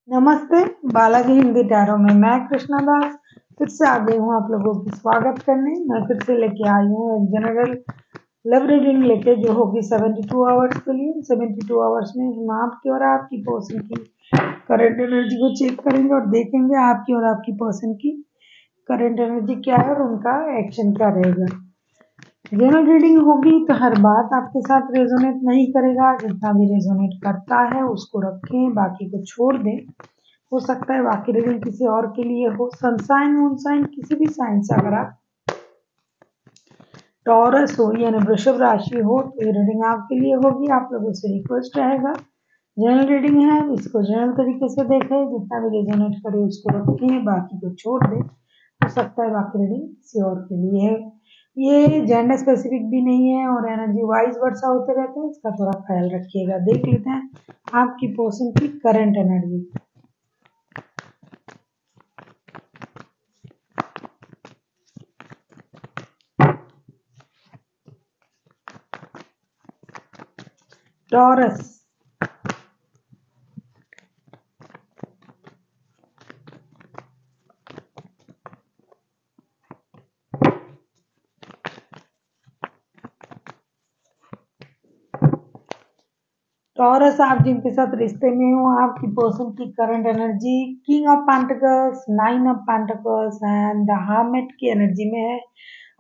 नमस्ते। बालाजी हिंदी टैरो में मैं कृष्णा दास फिर से आ गई हूँ आप लोगों की स्वागत करने। मैं फिर से लेके आई हूँ एक जनरल लव रीडिंग लेके, जो होगी 72 आवर्स के लिए। 72 आवर्स में हम आपकी और आपकी पर्सन की करंट एनर्जी को चेक करेंगे और देखेंगे आपकी और आपकी पर्सन की करंट एनर्जी क्या है और उनका एक्शन क्या रहेगा। जनरल रीडिंग होगी तो हर बात आपके साथ रेजोनेट नहीं करेगा। जितना भी रेजोनेट करता है उसको रखें, बाकी को छोड़ दें। हो सकता है बाकी रीडिंग किसी और के लिए हो। सनसाइन मूनसाइन किसी भी साइन से अगर आप टॉरस हो यानी वृषभ राशि हो तो ये रीडिंग आपके लिए होगी। आप लोगों से रिक्वेस्ट रहेगा, जनरल रीडिंग है, इसको जनरल तरीके से देखें, जितना भी रेजोनेट करे उसको रखें, बाकी को छोड़ दें। हो सकता है बाकी रीडिंग किसी और के लिए है। ये जेंडर स्पेसिफिक भी नहीं है और एनर्जी वाइज वर्षा होते रहते हैं, इसका थोड़ा ख्याल रखिएगा। देख लेते हैं आपकी पर्सन की करंट एनर्जी। टॉरस, टॉरस आप जिनके साथ रिश्ते में हो, आपकी पर्सन की current energy king of pentacles, 9 of pentacles and hermit की एनर्जी में है।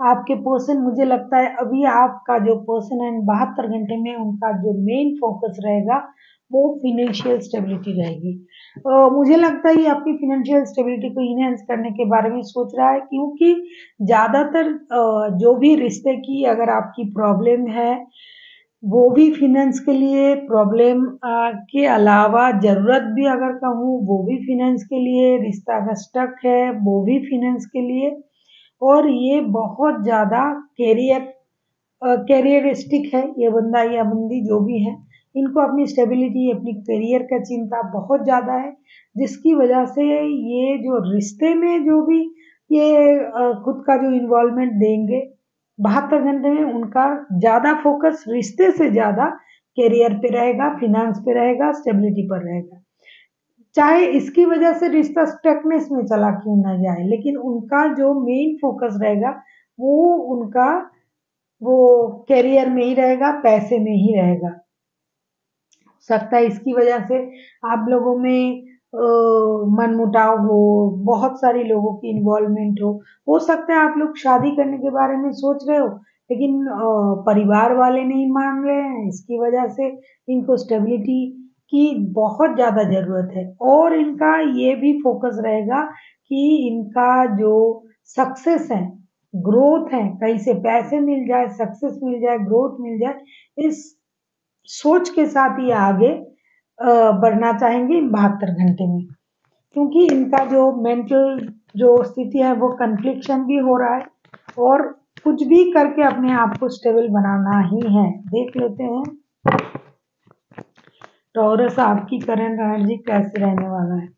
आपके पर्सन, मुझे लगता है अभी आपका जो पर्सन है 72 घंटे में उनका जो मेन फोकस रहेगा वो फिनेंशियल स्टेबिलिटी रहेगी। मुझे लगता है ये आपकी फिनेंशियल स्टेबिलिटी को इनहेंस करने के बारे में सोच रहा है, क्योंकि ज़्यादातर जो भी रिश्ते की अगर आपकी प्रॉब्लम है वो भी फिनेंस के लिए प्रॉब्लम के अलावा, ज़रूरत भी अगर कहूँ वो भी फिनेंस के लिए, रिश्ता अगर स्टक है वो भी फिनेंस के लिए। और ये बहुत ज़्यादा कैरियरिस्टिक है ये बंदा या बंदी जो भी है। इनको अपनी स्टेबिलिटी, अपनी करियर का चिंता बहुत ज़्यादा है, जिसकी वजह से ये जो रिश्ते में जो भी ये खुद का जो इन्वॉल्वमेंट देंगे 72 घंटे में, उनका ज़्यादा फोकस रिश्ते से ज़्यादा करियर पे रहेगा, फिनेंस पे रहेगा, स्टेबिलिटी पर रहेगा। चाहे इसकी वजह से रिश्ता स्टकनेस में चला क्यों ना जाए, लेकिन उनका जो मेन फोकस रहेगा वो उनका वो करियर में ही रहेगा, पैसे में ही रहेगा। हो सकता है इसकी वजह से आप लोगों में मनमुटाव हो, बहुत सारे लोगों की इन्वॉल्वमेंट हो सकता है आप लोग शादी करने के बारे में सोच रहे हो, लेकिन परिवार वाले नहीं मान रहे हैं। इसकी वजह से इनको स्टेबिलिटी की बहुत ज़्यादा ज़रूरत है और इनका ये भी फोकस रहेगा कि इनका जो सक्सेस है, ग्रोथ है, कहीं से पैसे मिल जाए, सक्सेस मिल जाए, ग्रोथ मिल जाए, इस सोच के साथ ही आगे बढ़ना चाहेंगे इन 72 घंटे में। क्योंकि इनका जो मेंटल जो स्थिति है वो कन्फ्लिक्शन भी हो रहा है और कुछ भी करके अपने आप को स्टेबल बनाना ही है। देख लेते हैं टॉरस आपकी करंट एनर्जी कैसे रहने वाला है।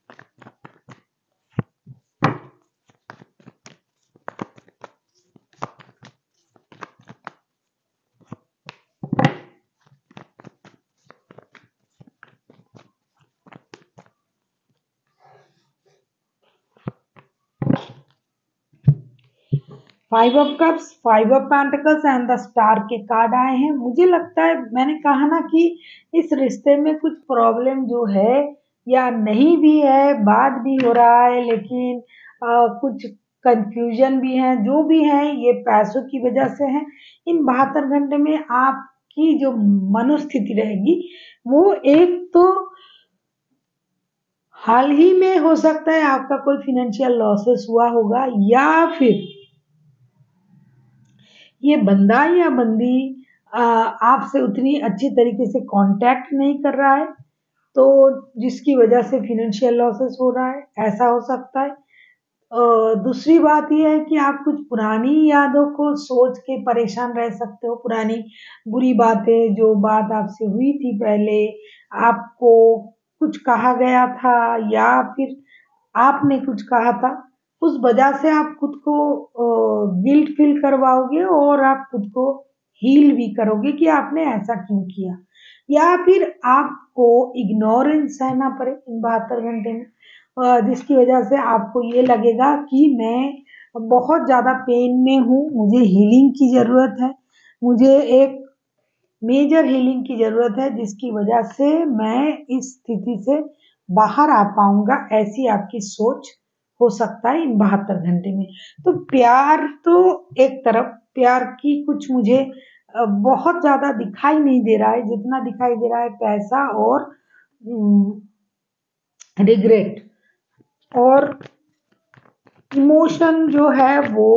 5 of cups, 5 of pentacles and the star के कार्ड आए हैं। मुझे लगता है, मैंने कहा ना कि इस रिश्ते में कुछ प्रॉब्लम जो है या नहीं भी है, बात भी हो रहा है, लेकिन कुछ कंफ्यूजन भी है, जो भी है ये पैसों की वजह से है। इन 72 घंटे में आपकी जो मनोस्थिति रहेगी वो एक तो हाल ही में हो सकता है आपका कोई फिनेंशियल लॉसेस हुआ होगा, या फिर ये बंदा या बंदी आपसे उतनी अच्छी तरीके से कांटेक्ट नहीं कर रहा है, तो जिसकी वजह से फिनेंशियल लॉसेस हो रहा है, ऐसा हो सकता है। दूसरी बात यह है कि आप कुछ पुरानी यादों को सोच के परेशान रह सकते हो। पुरानी बुरी बातें, जो बात आपसे हुई थी पहले, आपको कुछ कहा गया था या फिर आपने कुछ कहा था, उस वजह से आप खुद को गिल्ट फील करवाओगे और आप खुद को हील भी करोगे कि आपने ऐसा क्यों किया। या फिर आपको इग्नोरेंस सहना पड़े इन 72 घंटे में, जिसकी वजह से आपको ये लगेगा कि मैं बहुत ज़्यादा पेन में हूँ, मुझे हीलिंग की ज़रूरत है, मुझे एक मेजर हीलिंग की ज़रूरत है, जिसकी वजह से मैं इस स्थिति से बाहर आ पाऊंगा। ऐसी आपकी सोच हो सकता है इन 72 घंटे में। तो प्यार तो एक तरफ, प्यार की कुछ मुझे बहुत ज़्यादा दिखाई नहीं दे रहा है, जितना दिखाई दे रहा है पैसा और रिग्रेट और इमोशन जो है वो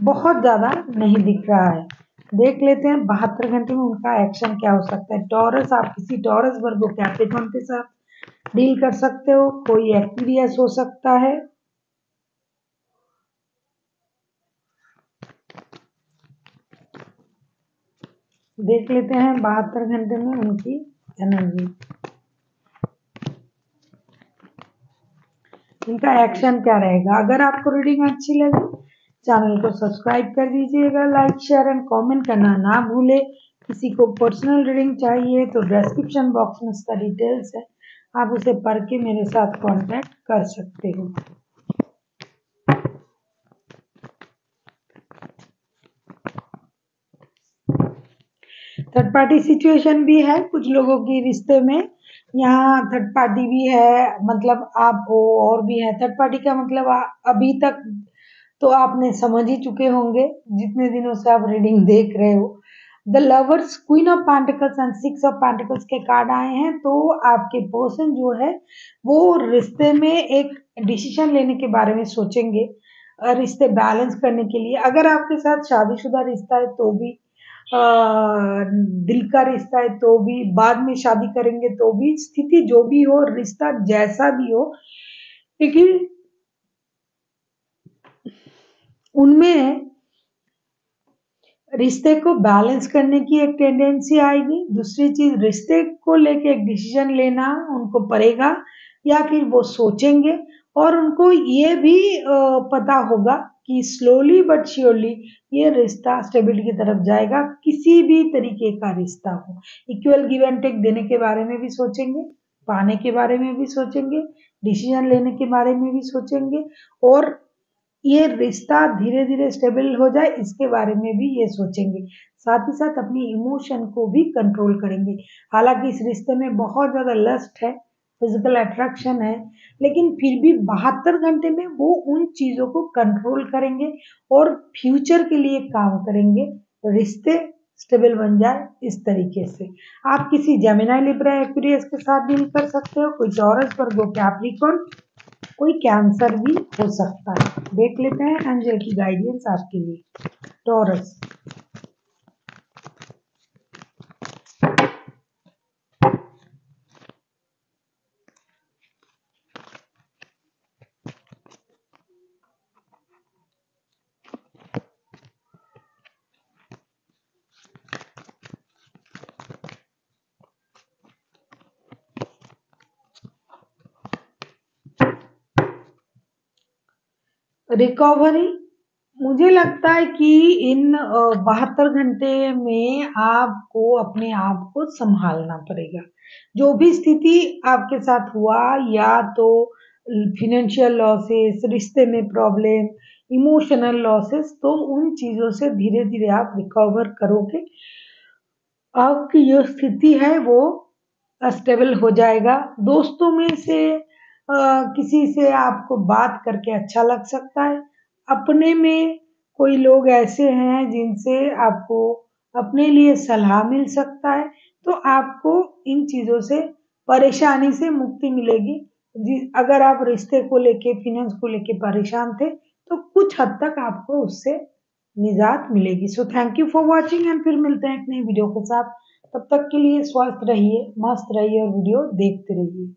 बहुत ज़्यादा नहीं दिख रहा है। देख लेते हैं 72 घंटे में उनका एक्शन क्या हो सकता है। टॉरस, आप किसी टॉरस वर्गो कैप्रिकॉर्न के साथ डील कर सकते हो, कोई एक्विरियस हो सकता है। देख लेते हैं 72 घंटे में उनकी एनर्जी, इनका एक्शन क्या रहेगा। अगर आपको रीडिंग अच्छी लगे चैनल को सब्सक्राइब कर दीजिएगा, लाइक शेयर एंड कमेंट करना ना भूले। किसी को पर्सनल रीडिंग चाहिए तो डिस्क्रिप्शन बॉक्स में इसका डिटेल्स है, आप उसे पढ़ के मेरे साथ कांटेक्ट कर सकते हो। थर्ड पार्टी सिचुएशन भी है कुछ लोगों की रिश्ते में, यहाँ थर्ड पार्टी भी है, मतलब आप हो और भी है। थर्ड पार्टी का मतलब अभी तक तो आपने समझ ही चुके होंगे जितने दिनों से आप रीडिंग देख रहे हो। The lovers, queen of pentacles and six of pentacles के कार्ड आए हैं। तो आपके पर्सन जो है वो रिश्ते में एक डिसीजन लेने के बारे में सोचेंगे, रिश्ते बैलेंस करने के लिए। अगर आपके साथ शादीशुदा रिश्ता है तो भी, दिल का रिश्ता है तो भी, बाद में शादी करेंगे तो भी, स्थिति जो भी हो, रिश्ता जैसा भी हो, लेकिन उनमें रिश्ते को बैलेंस करने की एक टेंडेंसी आएगी। दूसरी चीज, रिश्ते को लेके एक डिसीजन लेना उनको पड़ेगा, या फिर वो सोचेंगे और उनको ये भी पता होगा कि स्लोली बट श्योरली ये रिश्ता स्टेबिलिटी की तरफ जाएगा। किसी भी तरीके का रिश्ता हो, इक्वल गिव एंड टेक देने के बारे में भी सोचेंगे, पाने के बारे में भी सोचेंगे, डिसीजन लेने के बारे में भी सोचेंगे, और ये रिश्ता धीरे धीरे स्टेबल हो जाए इसके बारे में भी ये सोचेंगे। साथ ही साथ अपनी इमोशन को भी कंट्रोल करेंगे। हालांकि इस रिश्ते में बहुत ज़्यादा लस्ट है, फिजिकल अट्रैक्शन है, लेकिन फिर भी 72 घंटे में वो उन चीज़ों को कंट्रोल करेंगे और फ्यूचर के लिए काम करेंगे, रिश्ते स्टेबल बन जाए इस तरीके से। आप किसी जेमिनी, लिब्रा, एक्वेरियस के साथ डील कर सकते हो, कोई टॉरस, वर्गो, कैप्रिकॉर्न, कोई कैंसर भी हो सकता है। देख लेते हैं एंजल की गाइडेंस आपके लिए। टॉरस, रिकवरी, मुझे लगता है कि इन 72 घंटे में आपको अपने आप को संभालना पड़ेगा। जो भी स्थिति आपके साथ हुआ, या तो फिनेंशियल लॉसेस, रिश्ते में प्रॉब्लम, इमोशनल लॉसेस, तो उन चीज़ों से धीरे धीरे आप रिकवर करोगे, आपकी जो स्थिति है वो स्टेबल हो जाएगा। दोस्तों में से किसी से आपको बात करके अच्छा लग सकता है। अपने में कोई लोग ऐसे हैं जिनसे आपको अपने लिए सलाह मिल सकता है, तो आपको इन चीज़ों से परेशानी से मुक्ति मिलेगी। अगर आप रिश्ते को लेके, फिनेंस को लेके परेशान थे तो कुछ हद तक आपको उससे निजात मिलेगी। So thank you for watching and फिर मिलते हैं एक नई वीडियो के साथ। तब तक के लिए स्वस्थ रहिए, मस्त रहिए और वीडियो देखते रहिए।